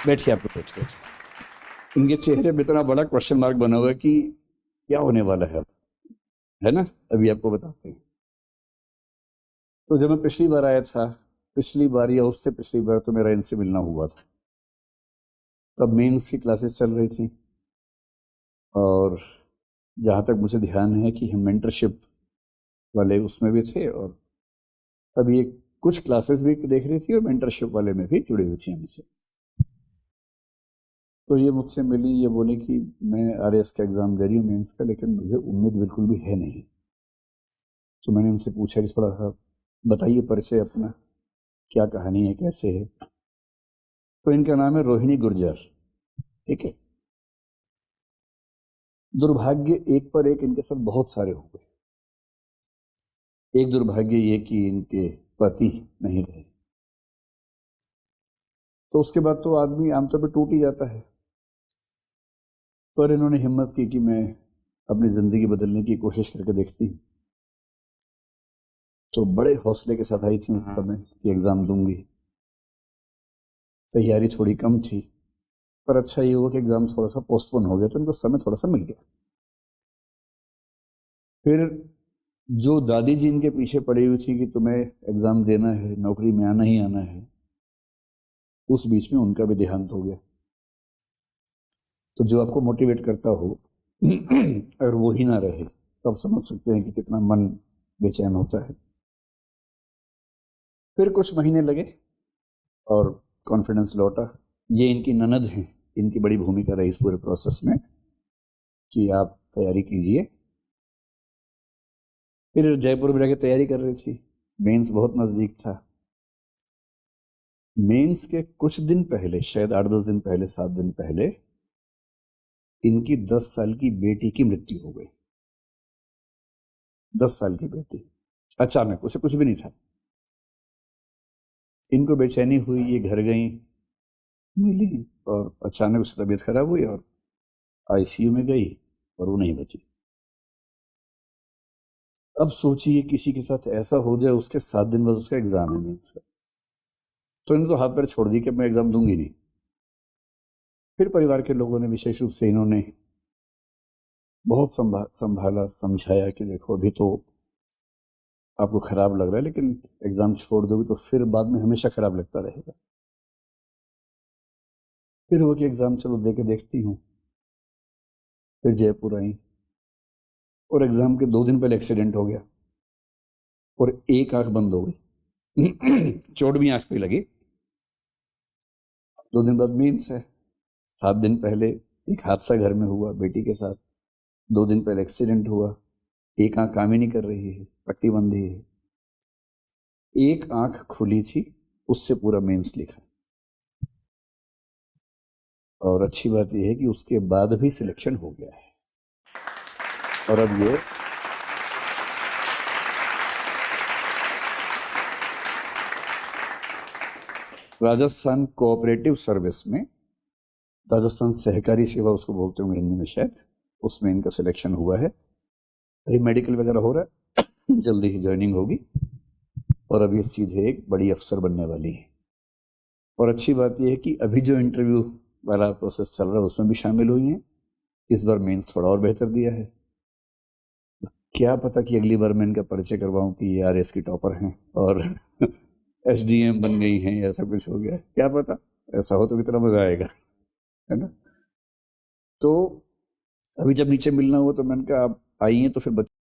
बैठिए, आप बैठिए। इनके चेहरे पे इतना बड़ा क्वेश्चन मार्क बना हुआ है कि क्या होने वाला है अब, है ना? अभी आपको बताते हैं। तो जब मैं पिछली बार आया था, पिछली बार या उससे पिछली बार, तो मेरा इनसे मिलना हुआ था। तब मेंस की क्लासेस चल रही थी, और जहाँ तक मुझे ध्यान है कि हम मेंटरशिप वाले उसमें भी थे, और तब ये कुछ क्लासेस भी देख रही थी और मेंटरशिप वाले में भी जुड़ी हुई थी हमसे। तो ये मुझसे मिली, ये बोली कि मैं आरएएस का एग्ज़ाम दे रही हूँ मेंस का, लेकिन मुझे उम्मीद बिल्कुल भी है नहीं। तो मैंने उनसे पूछा कि थोड़ा सा बताइए परिचय अपना, क्या कहानी है, कैसे है। तो इनका नाम है रोहिणी गुर्जर। ठीक है। दुर्भाग्य एक पर एक इनके साथ बहुत सारे हो गए। एक दुर्भाग्य ये कि इनके पति नहीं रहे। तो उसके बाद तो आदमी आमतौर पर टूट ही जाता है। पर इन्होंने हिम्मत की कि मैं अपनी ज़िंदगी बदलने की कोशिश करके देखती हूँ। तो बड़े हौसले के साथ आई थी उस समय कि एग्ज़ाम दूंगी। तैयारी थोड़ी कम थी, पर अच्छा ये हुआ कि एग्ज़ाम थोड़ा सा पोस्टपोन हो गया, तो इनको समय थोड़ा सा मिल गया। फिर जो दादी जी इनके पीछे पड़ी हुई थी कि तुम्हें एग्ज़ाम देना है, नौकरी में आना ही आना है, उस बीच में उनका भी देहांत हो गया। तो जो आपको मोटिवेट करता हो अगर वो ही ना रहे, तो आप समझ सकते हैं कि कितना मन बेचैन होता है। फिर कुछ महीने लगे और कॉन्फिडेंस लौटा। ये इनकी ननद हैं, इनकी बड़ी भूमिका रही इस पूरे प्रोसेस में कि आप तैयारी कीजिए। फिर जयपुर में जाके तैयारी कर रही थी। मेंस बहुत नज़दीक था। मेंस के कुछ दिन पहले, शायद 8-10 दिन पहले, 7 दिन पहले, इनकी 10 साल की बेटी की मृत्यु हो गई। 10 साल की बेटी, अचानक, उसे कुछ भी नहीं था। इनको बेचैनी हुई, ये घर गई, मिली, और अचानक उसकी तबीयत खराब हुई और आईसीयू में गई, और वो नहीं बची। अब सोचिए किसी के साथ ऐसा हो जाए, उसके 7 दिन बाद उसका एग्जाम है मेंस का। तो इन्होंने तो हाथ पैर छोड़ दी कि मैं एग्जाम दूंगी नहीं। फिर परिवार के लोगों ने, विशेष रूप से इन्होंने बहुत संभाला, समझाया कि देखो अभी तो आपको खराब लग रहा है, लेकिन एग्जाम छोड़ दोगे तो फिर बाद में हमेशा खराब लगता रहेगा। फिर वो कि एग्जाम चलो दे के देखती हूँ। फिर जयपुर आई, और एग्जाम के 2 दिन पहले एक्सीडेंट हो गया, और एक आंख बंद हो गई। चोट भी आंख पे लगी। 2 दिन बाद मेंस है। 7 दिन पहले एक हादसा घर में हुआ बेटी के साथ। 2 दिन पहले एक्सीडेंट हुआ। एक आंख काम ही नहीं कर रही है, पट्टी बंधी है। एक आंख खुली थी, उससे पूरा मेंस लिखा। और अच्छी बात यह है कि उसके बाद भी सिलेक्शन हो गया है। और अब ये राजस्थान कोऑपरेटिव सर्विस में, राजस्थान सहकारी सेवा उसको बोलते होंगे हिंदी में शायद, उसमें इनका सिलेक्शन हुआ है। अभी मेडिकल वगैरह हो रहा है, जल्दी ही ज्वाइनिंग होगी, और अभी सीधे एक बड़ी अफसर बनने वाली है। और अच्छी बात यह है कि अभी जो इंटरव्यू वाला प्रोसेस चल रहा है उसमें भी शामिल हुई हैं। इस बार मेंस थोड़ा और बेहतर दिया है। क्या पता कि अगली बार मैं इनका परिचय करवाऊं कि ये आरएस की टॉपर हैं और एसडीएम बन गई हैं, या ऐसा कुछ हो गया है, क्या पता। ऐसा हो तो कितना मजा आएगा, है ना? तो अभी जब नीचे मिलना हुआ तो मैंने कहा आप आई हैं तो फिर